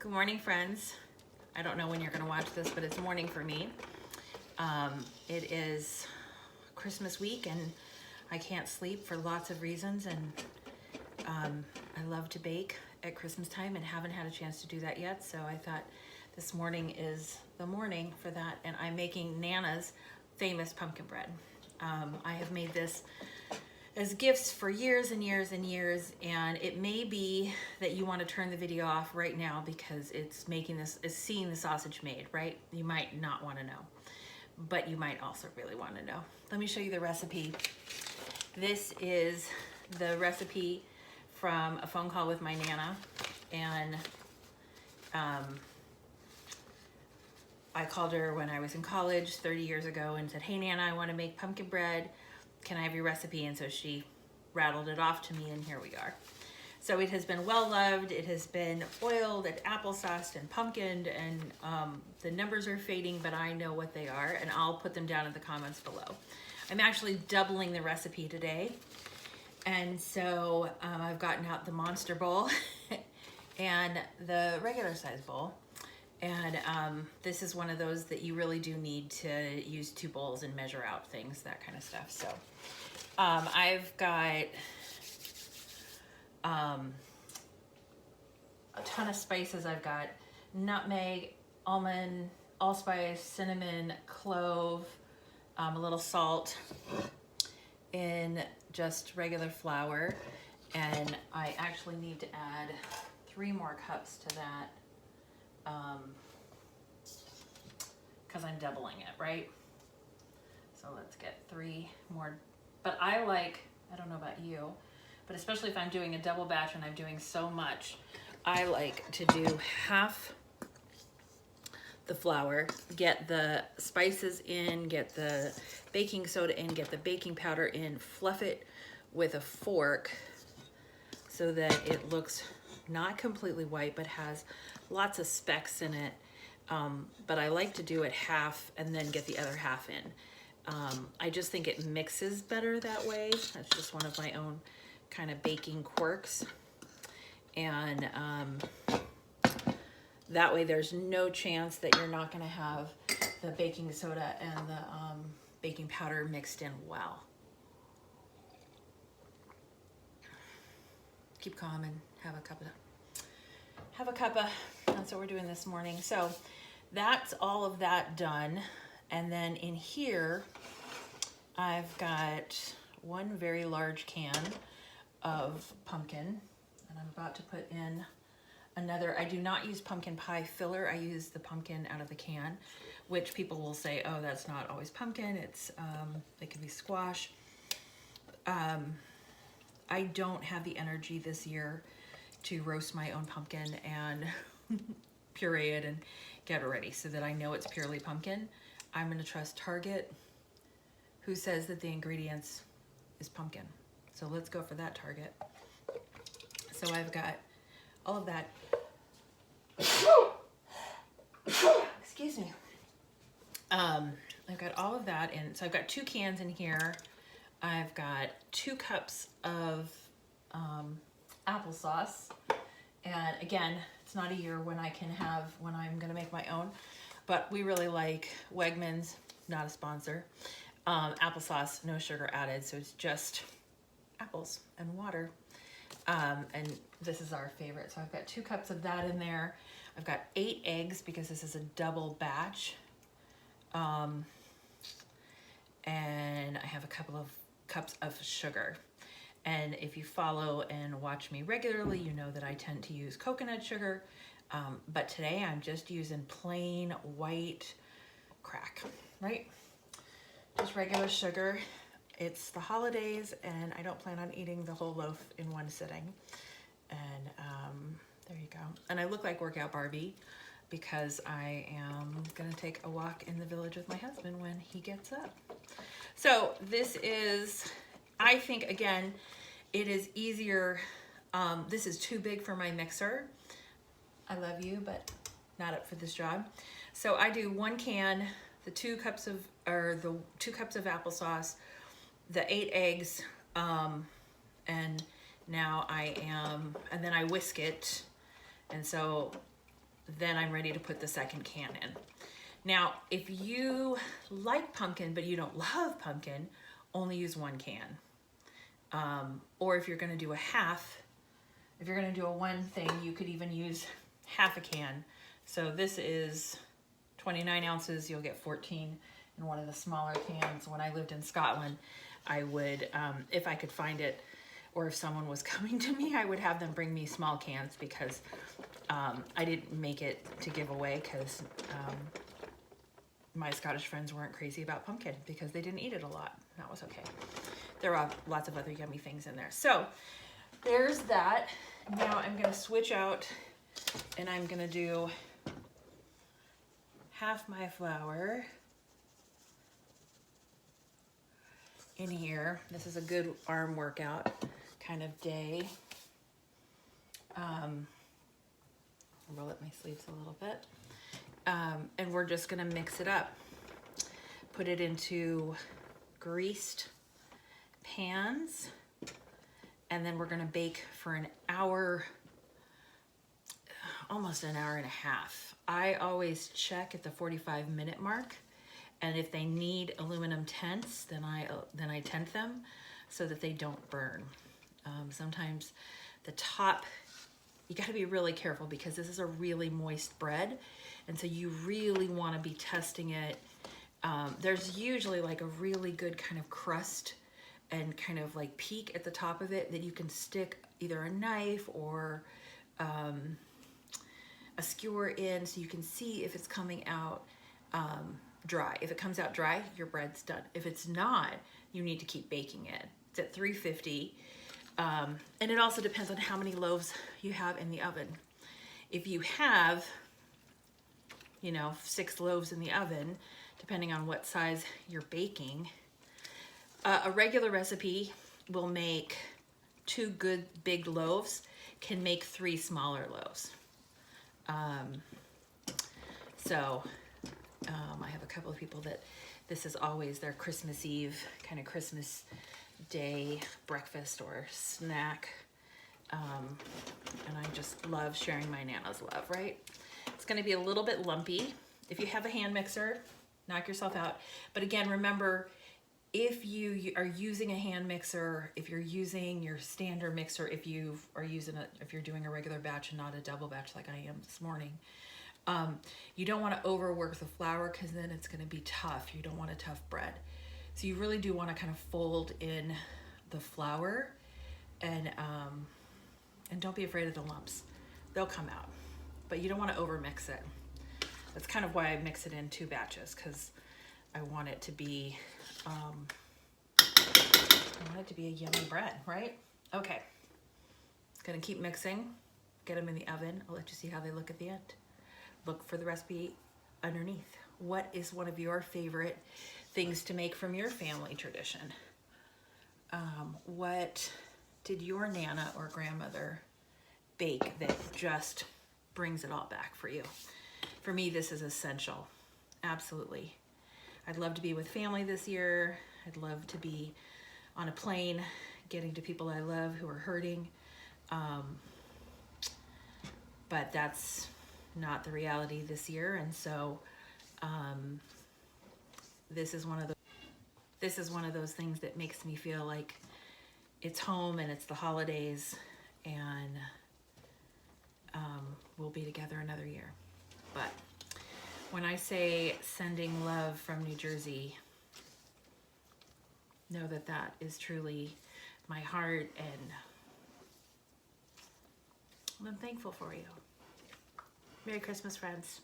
Good morning, friends. I don't know when you're going to watch this, but it's morning for me. It is Christmas week and I can't sleep for lots of reasons, and I love to bake at Christmas time and haven't had a chance to do that yet, so I thought this morning is the morning for that, and I'm making Nana's famous pumpkin bread. I have made this as gifts for years and years and years, and it may be that you want to turn the video off right now because it's seeing the sausage made, right? You might not want to know, but you might also really want to know. Let me show you the recipe. This is the recipe from a phone call with my Nana, and I called her when I was in college 30 years ago and said, "Hey Nana, I want to make pumpkin bread. Can I have your recipe?" And so she rattled it off to me, and here we are. So it has been well loved. It has been oiled and applesauced and pumpkined, and the numbers are fading, but I know what they are, and I'll put them down in the comments below. I'm actually doubling the recipe today, and so I've gotten out the monster bowl and the regular size bowl. And this is one of those that you really do need to use two bowls and measure out things, that kind of stuff. So I've got a ton of spices. I've got nutmeg, almond, allspice, cinnamon, clove, a little salt in just regular flour. And I actually need to add 3 more cups to that, because I'm doubling it, right? So let's get 3 more. But I don't know about you, but especially if I'm doing a double batch and I'm doing so much, I like to do half the flour, get the spices in, get the baking soda in, get the baking powder in, fluff it with a fork so that it looks not completely white, but has lots of specks in it. But I like to do it half and then get the other half in. I just think it mixes better that way. That's just one of my own kind of baking quirks. And that way there's no chance that you're not gonna have the baking soda and the baking powder mixed in well. Keep calm and have a cup of, that's what we're doing this morning. So that's all of that done. And then in here, I've got 1 very large can of pumpkin, and I'm about to put in another. I do not use pumpkin pie filler. I use the pumpkin out of the can, which people will say, oh, that's not always pumpkin. It can be squash. I don't have the energy this year to roast my own pumpkin and puree it and get it ready so that I know it's purely pumpkin. I'm gonna trust Target, who says that the ingredients is pumpkin. So let's go for that, Target. So I've got all of that. Excuse me. I've got all of that in. So I've got 2 cans in here. I've got 2 cups of applesauce. And again, it's not a year when I'm gonna make my own, but we really like Wegmans, not a sponsor. Applesauce, no sugar added, so it's just apples and water. And this is our favorite. So I've got 2 cups of that in there. I've got 8 eggs because this is a double batch. And I have a couple of cups of sugar. And if you follow and watch me regularly, you know that I tend to use coconut sugar. But today I'm just using plain white crack, right? Just regular sugar. It's the holidays and I don't plan on eating the whole loaf in one sitting. And there you go. And I look like Workout Barbie because I am gonna take a walk in the village with my husband when he gets up. So this is, I think, again, it is easier. This is too big for my mixer. I love you, but not up for this job. So I do 1 can, the 2 cups of applesauce, the 8 eggs, and now and then I whisk it. And so then I'm ready to put the second can in. Now, if you like pumpkin, but you don't love pumpkin, only use 1 can. Or if you're gonna do a half, if you're gonna do a one thing, you could even use half a can. So this is 29 ounces, you'll get 14 in one of the smaller cans. When I lived in Scotland, I would, if I could find it, or if someone was coming to me, I would have them bring me small cans because I didn't make it to give away because my Scottish friends weren't crazy about pumpkin because they didn't eat it a lot. That was okay. There are lots of other yummy things in there. So there's that. Now I'm gonna switch out and I'm gonna do half my flour in here. This is a good arm workout kind of day. Roll up my sleeves a little bit. And we're just gonna mix it up. Put it into greased pans, and then we're gonna bake for an hour, almost an hour and a half. I always check at the 45-minute mark, and if they need aluminum tents, then I tent them so that they don't burn. Sometimes the top, you gotta be really careful because this is a really moist bread, and so you really wanna be testing it. There's usually like a really good kind of crust and kind of like peak at the top of it that you can stick either a knife or a skewer in so you can see if it's coming out dry. If it comes out dry, your bread's done. If it's not, you need to keep baking it. It's at 350. And it also depends on how many loaves you have in the oven. If you have, 6 loaves in the oven, depending on what size you're baking, a regular recipe will make 2 good big loaves, can make 3 smaller loaves. I have a couple of people that this is always their Christmas Eve, kind of Christmas Day breakfast or snack. And I just love sharing my Nana's love, right? It's gonna be a little bit lumpy. If you have a hand mixer, knock yourself out. But again, remember, if you are using a hand mixer, if you're using your standard mixer, if you're doing a regular batch and not a double batch like I am this morning, you don't want to overwork the flour because then it's going to be tough. You don't want a tough bread. So you really do want to kind of fold in the flour and don't be afraid of the lumps. They'll come out, but you don't want to overmix it. That's kind of why I mix it in 2 batches, because I want it to be a yummy bread, right? Okay, gonna keep mixing, get them in the oven. I'll let you see how they look at the end. Look for the recipe underneath. What is one of your favorite things to make from your family tradition? What did your Nana or grandmother bake that just brings it all back for you? For me, this is essential, absolutely. I'd love to be with family this year. I'd love to be on a plane, getting to people I love who are hurting. But that's not the reality this year. And so this is one of those things that makes me feel like it's home and it's the holidays, and we'll be together another year. But when I say sending love from New Jersey, know that that is truly my heart, and I'm thankful for you. Merry Christmas, friends.